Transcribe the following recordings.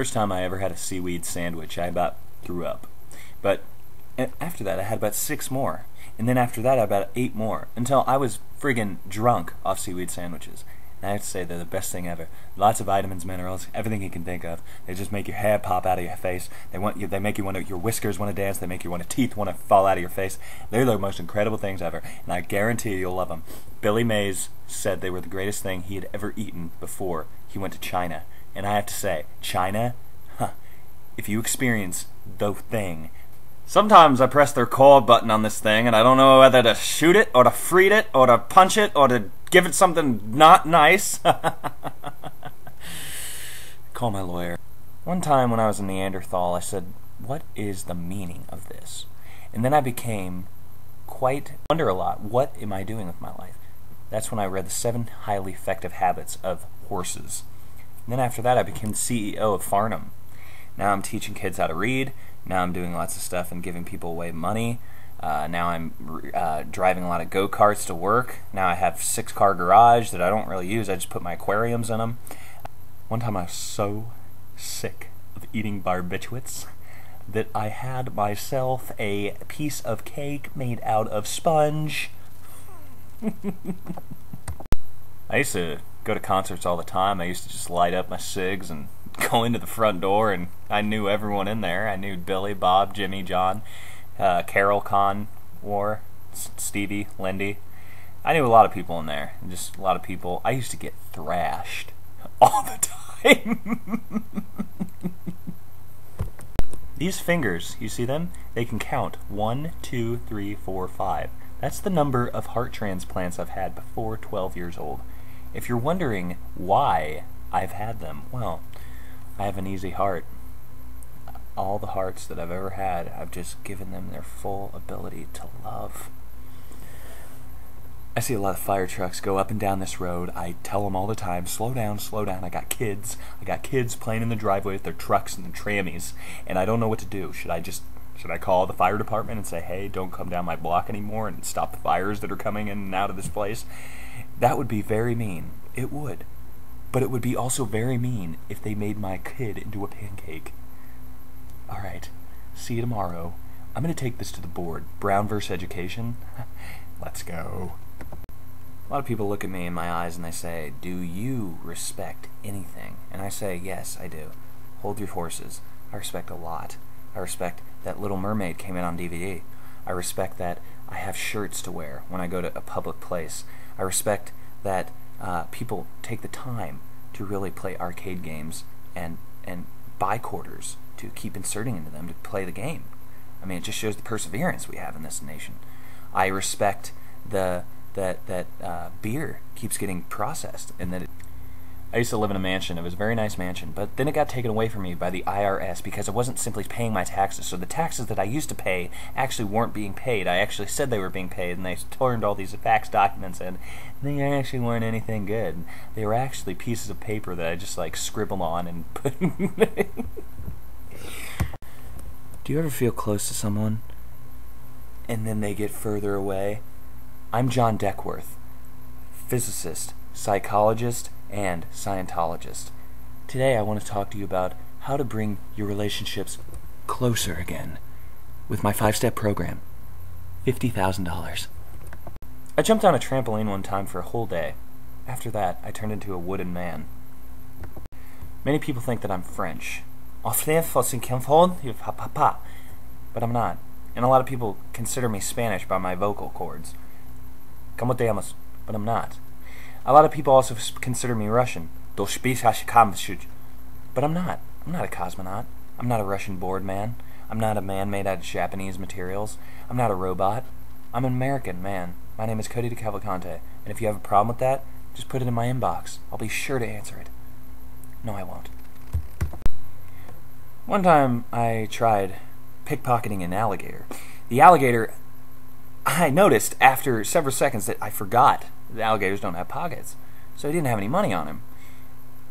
first time I ever had a seaweed sandwich, I about threw up. But after that, I had about 6 more. And then after that, about 8 more. Until I was friggin' drunk off seaweed sandwiches. And I have to say, they're the best thing ever. Lots of vitamins, minerals, everything you can think of. They just make your hair pop out of your face. They make you want to, your whiskers want to dance. They make your teeth want to fall out of your face. They're the most incredible things ever. And I guarantee you'll love them. Billy Mays said they were the greatest thing he had ever eaten before he went to China. And I have to say, China, if you experience the thing. Sometimes I press the record button on this thing and I don't know whether to shoot it or to freed it or to punch it or to give it something not nice. Call my lawyer. One time when I was a Neanderthal, I said, what is the meaning of this? And then I became wonder a lot, what am I doing with my life? That's when I read the 7 highly effective habits of horses. And then after that, I became the CEO of Farnham. Now I'm teaching kids how to read. Now I'm doing lots of stuff and giving people away money. Now I'm driving a lot of go-karts to work. Now I have 6-car garage that I don't really use. I just put my aquariums in them. One time I was so sick of eating barbiturates that I had myself a piece of cake made out of sponge. I used to go to concerts all the time. I used to just light up my cigs and go into the front door, and I knew everyone in there. I knew Billy, Bob, Jimmy, John, Carol, Con, War, Stevie, Lindy. I knew a lot of people in there. Just a lot of people. I used to get thrashed all the time. These fingers, you see them? They can count 1, 2, 3, 4, 5. That's the number of heart transplants I've had before 12 years old. If you're wondering why I've had them, well, I have an easy heart. All the hearts that I've ever had, I've just given them their full ability to love. I see a lot of fire trucks go up and down this road. I tell them all the time, slow down, slow down. I got kids playing in the driveway with their trucks and their trammies, and I don't know what to do. Should I call the fire department and say, hey, don't come down my block anymore and stop the fires that are coming in and out of this place? That would be very mean. It would. But it would be also very mean if they made my kid into a pancake. Alright, see you tomorrow. I'm going to take this to the board. Brown versus education? Let's go. A lot of people look at me in my eyes and they say, do you respect anything? And I say, yes, I do. Hold your horses. I respect a lot. I respect that Little Mermaid came in on DVD. I respect that I have shirts to wear when I go to a public place. I respect that people take the time to really play arcade games and buy quarters to keep inserting into them to play the game. I mean, it just shows the perseverance we have in this nation. I respect that beer keeps getting processed, and that I used to live in a mansion. It was a very nice mansion, but then it got taken away from me by the IRS because I wasn't simply paying my taxes. So the taxes that I used to pay actually weren't being paid. I actually said they were being paid, and they turned all these fax documents in. They actually weren't anything good. They were actually pieces of paper that I just like scribbled on and put. Do you ever feel close to someone and then they get further away? I'm John Deckworth, physicist, psychologist, and Scientologist. Today I want to talk to you about how to bring your relationships closer again with my 5-step program. $50,000. I jumped on a trampoline one time for a whole day. After that, I turned into a wooden man. Many people think that I'm French. But I'm not. And a lot of people consider me Spanish by my vocal cords. Como te llamas? But I'm not. A lot of people also consider me Russian. But I'm not. I'm not a cosmonaut. I'm not a Russian board man. I'm not a man made out of Japanese materials. I'm not a robot. I'm an American man. My name is Cody DeCavalcante, and if you have a problem with that, just put it in my inbox. I'll be sure to answer it. No, I won't. One time I tried pickpocketing an alligator. The alligator, I noticed after several seconds that I forgot that alligators don't have pockets, so I didn't have any money on him.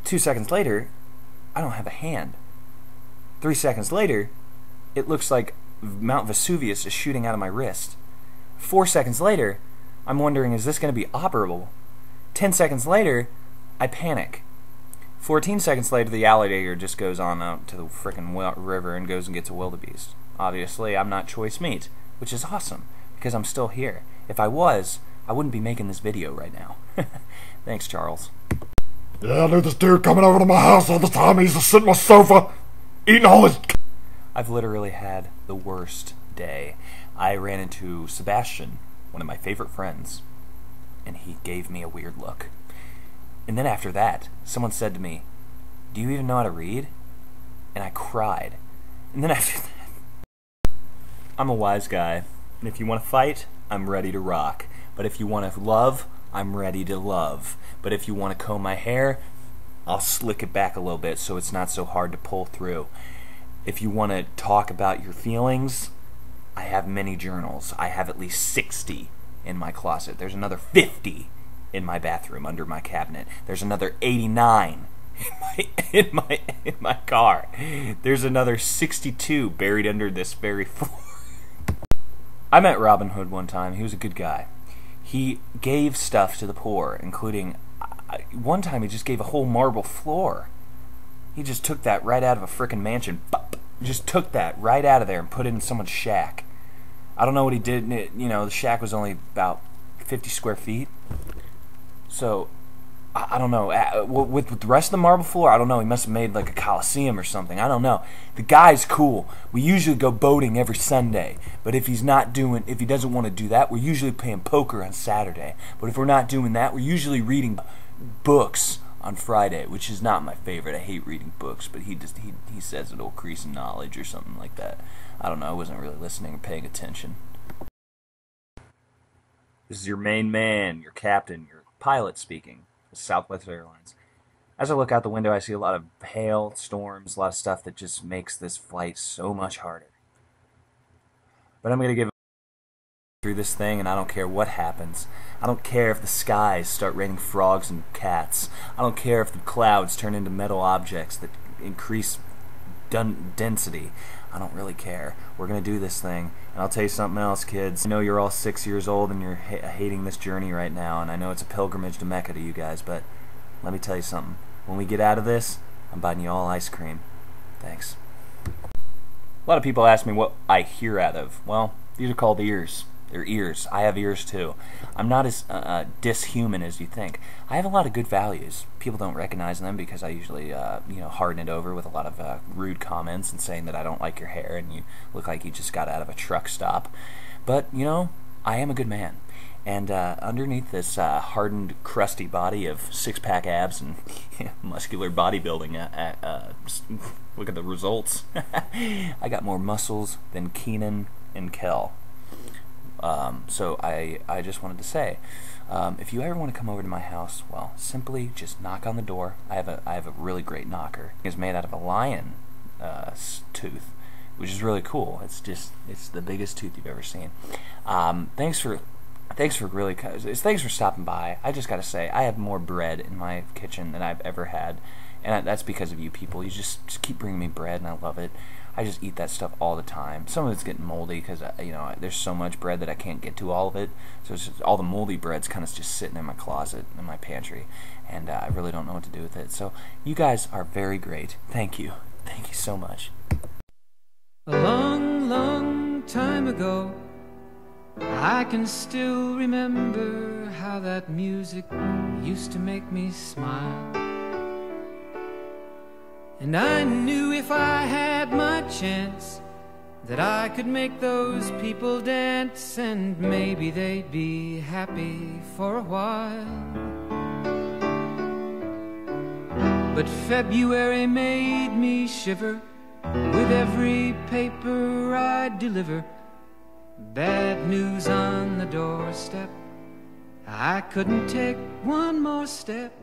2 seconds later, I don't have a hand. 3 seconds later, it looks like Mount Vesuvius is shooting out of my wrist. 4 seconds later, I'm wondering, is this going to be operable? 10 seconds later, I panic. 14 seconds later, the alligator just goes on out to the frickin' river and goes and gets a wildebeest. Obviously, I'm not choice meat, which is awesome, because I'm still here. If I was, I wouldn't be making this video right now. Thanks, Charles. Yeah, I knew this dude coming over to my house all the time. He used to sit on my sofa, eating all his... I've literally had the worst day. I ran into Sebastian, one of my favorite friends, and he gave me a weird look. And then after that, someone said to me, "Do you even know how to read?" And I cried. And then after that, I'm a wise guy. And if you want to fight, I'm ready to rock. But if you want to love, I'm ready to love. But if you want to comb my hair, I'll slick it back a little bit so it's not so hard to pull through. If you want to talk about your feelings, I have many journals. I have at least 60 in my closet. There's another 50 in my bathroom under my cabinet. There's another 89 in my car. There's another 62 buried under this very floor. I met Robin Hood one time. He was a good guy. He gave stuff to the poor, including one time he just gave a whole marble floor. He just took that right out of a frickin' mansion. Just took that right out of there and put it in someone's shack. I don't know what he did. You know, the shack was only about 50 square feet. So, I don't know. With the rest of the marble floor, I don't know. He must have made like a coliseum or something. I don't know. The guy's cool. We usually go boating every Sunday. But if he doesn't want to do that, we're usually playing poker on Saturday. But if we're not doing that, we're usually reading books on Friday, which is not my favorite. I hate reading books, but he says it'll increase in knowledge or something like that. I don't know. I wasn't really listening or paying attention. This is your main man, your captain, your pilot speaking. Southwest Airlines. As I look out the window, I see a lot of hail, storms, a lot of stuff that just makes this flight so much harder. But I'm going to give through this thing, and I don't care what happens. I don't care if the skies start raining frogs and cats. I don't care if the clouds turn into metal objects that increase density. I don't really care. We're going to do this thing. And I'll tell you something else, kids. I know you're all 6 years old and you're hating this journey right now, and I know it's a pilgrimage to Mecca to you guys, but let me tell you something. When we get out of this, I'm buying you all ice cream. Thanks. A lot of people ask me what I hear out of. Well, these are called ears. They're ears. I have ears too. I'm not as dishuman as you think. I have a lot of good values. People don't recognize them because I usually harden it over with a lot of rude comments and saying that I don't like your hair and you look like you just got out of a truck stop. But, you know, I am a good man. And underneath this hardened, crusty body of six-pack abs and muscular bodybuilding, look at the results. I got more muscles than Keenan and Kel. So I just wanted to say, if you ever want to come over to my house, well, simply just knock on the door. I have a really great knocker. It's made out of a lion tooth, which is really cool. It's the biggest tooth you've ever seen. Thanks for stopping by. I just gotta say, I have more bread in my kitchen than I've ever had, and that's because of you people. You just keep bringing me bread, and I love it. I just eat that stuff all the time. Some of it's getting moldy because there's so much bread that I can't get to all of it. So it's just, all the moldy bread's kind of just sitting in my closet, in my pantry, and I really don't know what to do with it. So you guys are very great. Thank you. Thank you so much. A long, long time ago, I can still remember how that music used to make me smile. And I knew if I had my chance that I could make those people dance, and maybe they'd be happy for a while. But February made me shiver with every paper I'd deliver. Bad news on the doorstep, I couldn't take one more step.